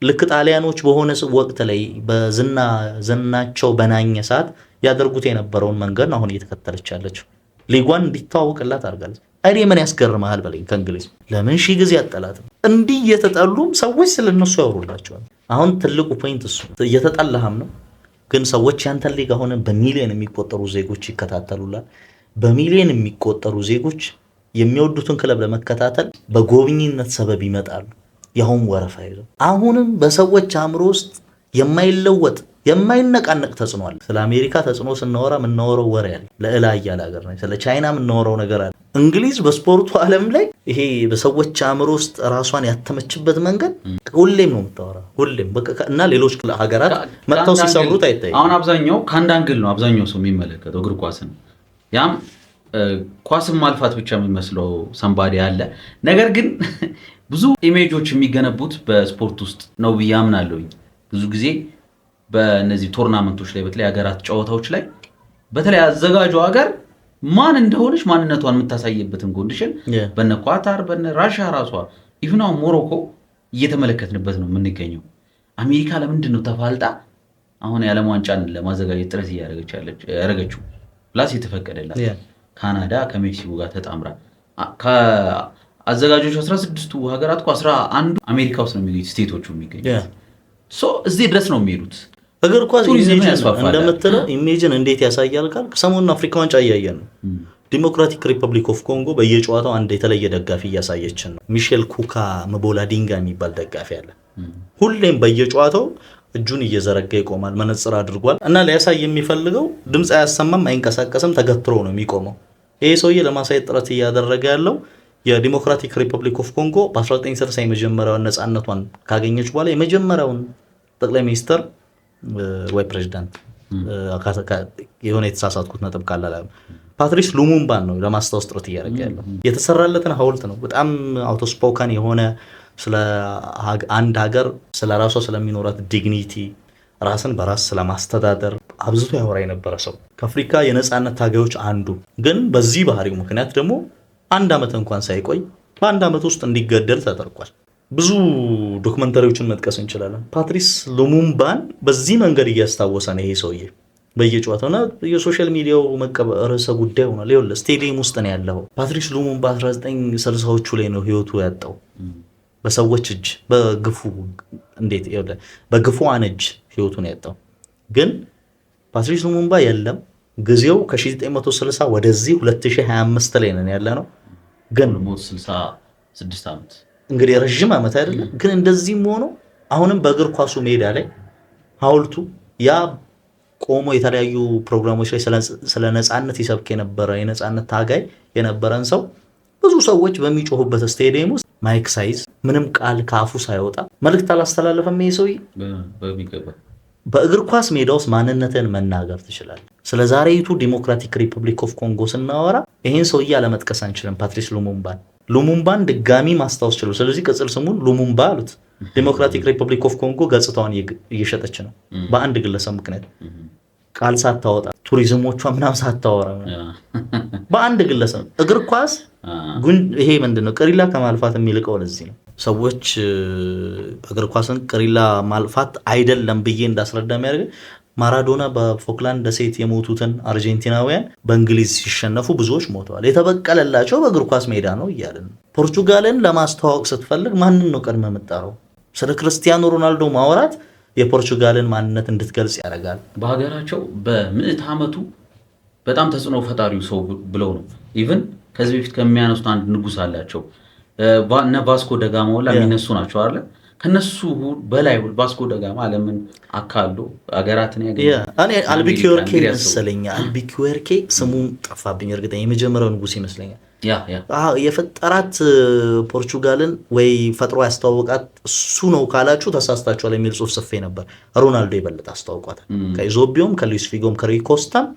ልክ ጣሊያኖች በሆነ ወቅት ላይ በዝናቸው በናኘ ሰዓት ያደርጉት የነበረውን መንገድ ነው አሁን እየተከተለች ያለችው። ሊጓን እንዲታወቅላት አድርጋለች። እኔ ምን ያስገርምሃል በለኝ ከእንግሊዝ ለምን ሺህ ጊዜ አጠላትም እንዲህ እየተጠሉም ሰዎች ስለነሱ ያወሩላቸዋል። አሁን ትልቁ ፖይንት እሱ እየተጠላህም ነው፣ ግን ሰዎች ያንተን ሊግ አሁን በሚሊዮን የሚቆጠሩ ዜጎች ይከታተሉላል። በሚሊዮን የሚቆጠሩ ዜጎች የሚወዱትን ክለብ ለመከታተል በጎብኝነት ሰበብ ይመጣሉ። ያውም ወረፋ ይዘው። አሁንም በሰዎች አእምሮ ውስጥ የማይለወጥ የማይነቃነቅ ተጽዕኖ አለ። ስለ አሜሪካ ተጽዕኖ ስናወራ የምናወራው ወሬ አለ። ለእላ ያለ ሀገር ነው። ስለ ቻይና የምናወራው ነገር አለ። እንግሊዝ በስፖርቱ ዓለም ላይ ይሄ በሰዎች አእምሮ ውስጥ ራሷን ያተመችበት መንገድ ሁሌም ነው የምታወራው። ሁሌም እና ሌሎች ሀገራት መጥተው ሲሰሩት አይታይም። አሁን አብዛኛው ከአንድ አንግል ነው አብዛኛው ሰው የሚመለከተው እግር ኳስን። ያም ኳስን ማልፋት ብቻ የሚመስለው ሰንባዴ አለ። ነገር ግን ብዙ ኢሜጆች የሚገነቡት በስፖርት ውስጥ ነው ብዬ አምናለሁኝ። ብዙ ጊዜ በእነዚህ ቶርናመንቶች ላይ በተለይ ሀገራት ጨዋታዎች ላይ በተለይ አዘጋጁ ሀገር ማን እንደሆነች ማንነቷን የምታሳየበትን ኮንዲሽን በነ ኳታር በነ ራሽያ ራሷ ኢቭናው ሞሮኮ እየተመለከትንበት ነው የምንገኘው። አሜሪካ ለምንድን ነው ተፋልጣ አሁን የዓለም ዋንጫን ለማዘጋጀት ጥረት ያደረገችው ፕላስ የተፈቀደላት? ካናዳ ከሜክሲኮ ጋር ተጣምራ ከአዘጋጆች 16ቱ ሀገራት 11 አሜሪካ ውስጥ ነው የሚገኙት ስቴቶቹ የሚገኙት። እዚህ ድረስ ነው የሚሄዱት። እግር ኳስ እንደምትለው ኢሜጅን እንዴት ያሳያል ካል ሰሞኑን አፍሪካ ዋንጫ እያየን ነው። ዲሞክራቲክ ሪፐብሊክ ኦፍ ኮንጎ በየጨዋታው አንድ የተለየ ደጋፊ እያሳየችን ነው። ሚሼል ኩካ መቦላ ዲንጋ የሚባል ደጋፊ አለ። ሁሌም በየጨዋታው እጁን እየዘረጋ ይቆማል፣ መነጽር አድርጓል እና ሊያሳይ የሚፈልገው ድምፅ አያሰማም፣ አይንቀሳቀስም፣ ተገትሮ ነው የሚቆመው። ይሄ ሰውዬ ለማሳየት ጥረት እያደረገ ያለው የዲሞክራቲክ ሪፐብሊክ ኦፍ ኮንጎ በ1960 የመጀመሪያውን ነፃነቷን ካገኘች በኋላ የመጀመሪያውን ጠቅላይ ሚኒስትር ወይ ፕሬዚዳንት የሆነ የተሳሳትኩት ነጥብ ካለ ፓትሪስ ሉሙምባን ነው ለማስታወስ ጥረት እያደረገ ያለው። የተሰራለትን ሐውልት ነው። በጣም አውቶስፖከን የሆነ ስለ አንድ ሀገር ስለ ራሷ ስለሚኖራት ዲግኒቲ፣ ራስን በራስ ስለማስተዳደር አብዝቶ ያወራ የነበረ ሰው ከአፍሪካ የነፃነት ታጋዮች አንዱ። ግን በዚህ ባህሪው ምክንያት ደግሞ አንድ ዓመት እንኳን ሳይቆይ በአንድ ዓመት ውስጥ እንዲገደል ተደርጓል። ብዙ ዶክመንተሪዎችን መጥቀስ እንችላለን። ፓትሪስ ሉሙምባን በዚህ መንገድ እያስታወሰ ነው ይሄ ሰውዬ በየጨዋታውና የሶሻል ሚዲያው ርዕሰ ጉዳይ ሆኗል። ይኸውልህ ስቴዲየም ውስጥ ነው ያለው። ፓትሪስ ሉሙምባ 1960ዎቹ ላይ ነው ህይወቱ ያጣው በሰዎች እጅ በግፉዋን እጅ ህይወቱን ያጣው። ግን ፓትሪስ ሉሙምባ የለም። ጊዜው ከ1960 ወደዚህ 2025 ላይ ነን ያለ ነው። ግን 66 ዓመት እንግዲህ ረጅም ዓመት አይደለም። ግን እንደዚህም ሆኖ አሁንም በእግር ኳሱ ሜዳ ላይ ሐውልቱ ያ ቆሞ የተለያዩ ፕሮግራሞች ላይ ስለ ነፃነት ይሰብክ የነበረ የነፃነት ታጋይ የነበረን ሰው ብዙ ሰዎች በሚጮሁበት ስቴዲየም ውስጥ ማይክ ሳይዝ ምንም ቃል ካፉ ሳይወጣ መልእክት አላስተላለፈም። ይሄ ሰውዬ በእግር ኳስ ሜዳ ውስጥ ማንነትን መናገር ትችላለህ። ስለ ዛሬይቱ ዲሞክራቲክ ሪፐብሊክ ኦፍ ኮንጎ ስናወራ ይሄን ሰውዬ አለመጥቀስ አንችልም። ፓትሪስ ሉሙምባን ድጋሚ ማስታወስ ችሉ። ስለዚህ ቅጽል ስሙን ሉሙምባ አሉት። ዲሞክራቲክ ሪፐብሊክ ኦፍ ኮንጎ ገጽታዋን እየሸጠች ነው በአንድ ግለሰብ ምክንያት። ቃል ሳታወጣ ቱሪዝሞቿ ምናምን ሳታወራ በአንድ ግለሰብ እግር ኳስ ይሄ ምንድነው ቅሪላ ከማልፋት የሚልቀው ለዚህ ነው። ሰዎች እግር ኳስን ቅሪላ ማልፋት አይደለም ብዬ እንዳስረዳ የሚያደርግ ማራዶና በፎክላንድ ደሴት የሞቱትን አርጀንቲናውያን በእንግሊዝ ሲሸነፉ ብዙዎች ሞተዋል። የተበቀለላቸው በእግር ኳስ ሜዳ ነው እያልን ነው። ፖርቹጋልን ለማስተዋወቅ ስትፈልግ ማንን ነው ቀድመህ የምጠራው? ስለ ክርስቲያኖ ሮናልዶ ማውራት የፖርቹጋልን ማንነት እንድትገልጽ ያደርጋል። በሀገራቸው በምዕት ዓመቱ በጣም ተጽዕኖ ፈጣሪው ሰው ብለው ነው ኢቭን ከዚህ በፊት ከሚያነሱት አንድ ንጉስ አላቸው እነ ቫስኮ ደጋማ ወላ የሚነሱ ናቸው አይደል? ከነሱ በላይ ቫስኮ ደጋማ ዓለምን አካሎ ሀገራትን እኔ አልቢኩዌርኬ መሰለኝ አልቢኩዌርኬ ስሙን ጠፋብኝ እርግጠኛ የመጀመሪያው ንጉስ ይመስለኛል። የፈጠራት ፖርቹጋልን ወይ ፈጥሮ ያስተዋወቃት እሱ ነው ካላችሁ ተሳስታችኋል የሚል ጽሑፍ ጽፌ ነበር። ሮናልዶ የበለጠ አስተዋውቋታል። ከኢዞቢዮም ከሉዊስ ፊጎም ከሪኮስታም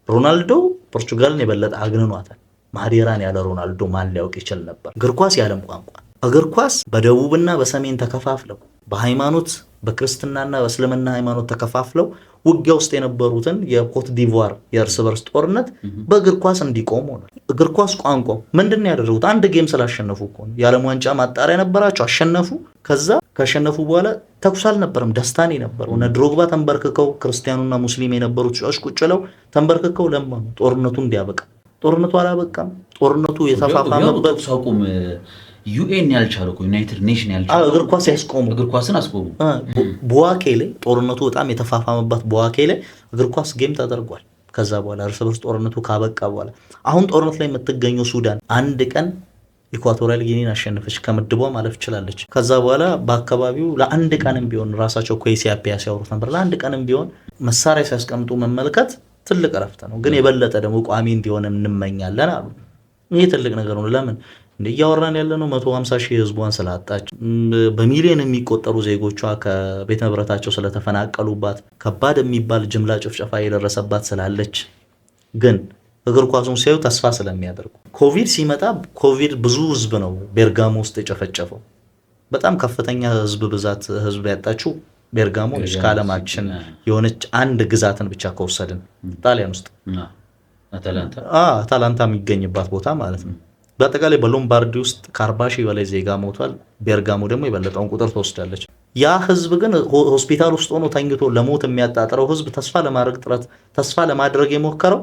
ሮናልዶ ፖርቹጋልን የበለጠ አግንኗታል። ማዴራን ያለ ሮናልዶ ማን ሊያውቅ ይችል ነበር? እግር ኳስ የዓለም ቋንቋ። እግር ኳስ በደቡብና በሰሜን ተከፋፍለው በሃይማኖት በክርስትናና በእስልምና ሃይማኖት ተከፋፍለው ውጊያ ውስጥ የነበሩትን የኮት ዲቮር የእርስ በርስ ጦርነት በእግር ኳስ እንዲቆም ሆኗል። እግር ኳስ ቋንቋ ምንድን ያደረጉት? አንድ ጌም ስላሸነፉ እኮ ነው። የዓለም ዋንጫ ማጣሪያ ነበራቸው፣ አሸነፉ። ከዛ ካሸነፉ በኋላ ተኩስ አልነበረም፣ ደስታን የነበረው። እነ ድሮግባ ተንበርክከው ክርስቲያኑና ሙስሊም የነበሩት ሰዎች ቁጭ ብለው ተንበርክከው ለመኑ ጦርነቱ እንዲያበቃ። ጦርነቱ አላበቃም። ጦርነቱ የተፋፋመበት ሳቁም ዩኤን ያልቻለው ዩናይትድ ኔሽን ያልቻለው እግር ኳስ ያስቆሙ እግር ኳስን አስቆሙ። ቦዋኬ ላይ ጦርነቱ በጣም የተፋፋመበት ቦዋኬ ላይ እግር ኳስ ጌም ተደርጓል። ከዛ በኋላ እርስ በርስ ጦርነቱ ካበቃ በኋላ አሁን ጦርነት ላይ የምትገኘው ሱዳን አንድ ቀን ኢኳቶሪያል ጊኒን አሸነፈች፣ ከምድቧ ማለፍ ችላለች። ከዛ በኋላ በአካባቢው ለአንድ ቀንም ቢሆን ራሳቸው ኮይሲያፒያ ሲያወሩት ነበር፣ ለአንድ ቀንም ቢሆን መሳሪያ ሲያስቀምጡ መመልከት ትልቅ እረፍት ነው። ግን የበለጠ ደግሞ ቋሚ እንዲሆን እንመኛለን አሉ። ይህ ትልቅ ነገር ነው። ለምን እያወራን ያለነው 150 ሺህ ህዝቧን ስላጣች፣ በሚሊዮን የሚቆጠሩ ዜጎቿ ከቤት ንብረታቸው ስለተፈናቀሉባት፣ ከባድ የሚባል ጅምላ ጭፍጨፋ የደረሰባት ስላለች፣ ግን እግር ኳሱን ሲያዩ ተስፋ ስለሚያደርጉ። ኮቪድ ሲመጣ ኮቪድ ብዙ ህዝብ ነው ቤርጋሞ ውስጥ የጨፈጨፈው። በጣም ከፍተኛ ህዝብ ብዛት ህዝብ ያጣችው ቤርጋሞ ከዓለማችን የሆነች አንድ ግዛትን ብቻ ከወሰድን ጣሊያን ውስጥ አታላንታ የሚገኝባት ቦታ ማለት ነው። በአጠቃላይ በሎምባርዲ ውስጥ ከ40 ሺህ በላይ ዜጋ ሞቷል። ቤርጋሞ ደግሞ የበለጠውን ቁጥር ትወስዳለች። ያ ህዝብ ግን ሆስፒታል ውስጥ ሆኖ ተኝቶ ለሞት የሚያጣጥረው ህዝብ ተስፋ ለማድረግ የሞከረው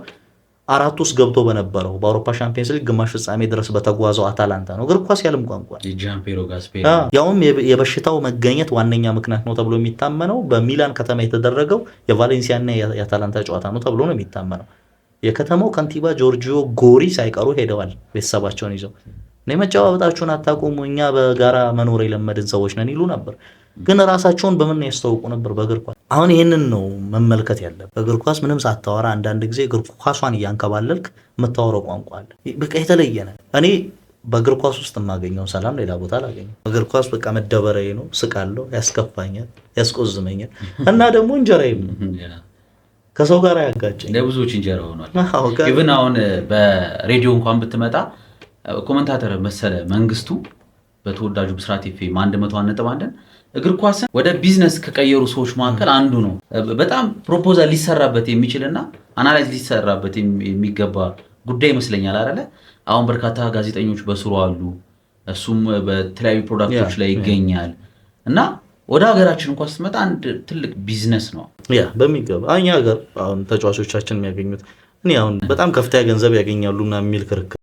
4 ውስጥ ገብቶ በነበረው በአውሮፓ ሻምፒየንስ ሊግ ግማሽ ፍጻሜ ድረስ በተጓዘው አታላንታ ነው። እግር ኳስ ያለም ቋንቋ ያውም የበሽታው መገኘት ዋነኛ ምክንያት ነው ተብሎ የሚታመነው በሚላን ከተማ የተደረገው የቫሌንሲያና የአታላንታ ጨዋታ ነው ተብሎ ነው የሚታመነው። የከተማው ከንቲባ ጆርጂዮ ጎሪ ሳይቀሩ ሄደዋል ቤተሰባቸውን ይዘው። እኔ መጨባበጣችሁን አታቁሙ፣ እኛ በጋራ መኖር የለመድን ሰዎች ነን ይሉ ነበር። ግን ራሳቸውን በምን ያስተዋውቁ ነበር? በእግር ኳስ። አሁን ይህንን ነው መመልከት ያለብህ። በእግር ኳስ ምንም ሳታወራ አንዳንድ ጊዜ እግር ኳሷን እያንከባለልክ የምታወራው ቋንቋ አለ። በቃ የተለየ ነው። እኔ በእግር ኳስ ውስጥ የማገኘው ሰላም ሌላ ቦታ አላገኘው። እግር ኳስ በቃ መደበሪያዬ ነው። ስቃለሁ፣ ያስከፋኛል፣ ያስቆዝመኛል እና ደግሞ እንጀራዬም ነው። ከሰው ጋር ያጋጨኝ ለብዙዎች እንጀራ ሆኗል። ኢቭን አሁን በሬዲዮ እንኳን ብትመጣ ኮመንታተር መሰለ መንግስቱ በተወዳጁ ብስራት ኤፍኤም 101.1 እግር ኳስን ወደ ቢዝነስ ከቀየሩ ሰዎች መካከል አንዱ ነው። በጣም ፕሮፖዛል ሊሰራበት የሚችልና አናላይዝ ሊሰራበት የሚገባ ጉዳይ ይመስለኛል አይደለ? አሁን በርካታ ጋዜጠኞች በስሩ አሉ። እሱም በተለያዩ ፕሮዳክቶች ላይ ይገኛል እና ወደ ሀገራችን እንኳን ስትመጣ አንድ ትልቅ ቢዝነስ ነው። ያ በሚገባ እኛ ሀገር አሁን ተጫዋቾቻችን የሚያገኙት እኔ አሁን በጣም ከፍተኛ ገንዘብ ያገኛሉና የሚል ክርክር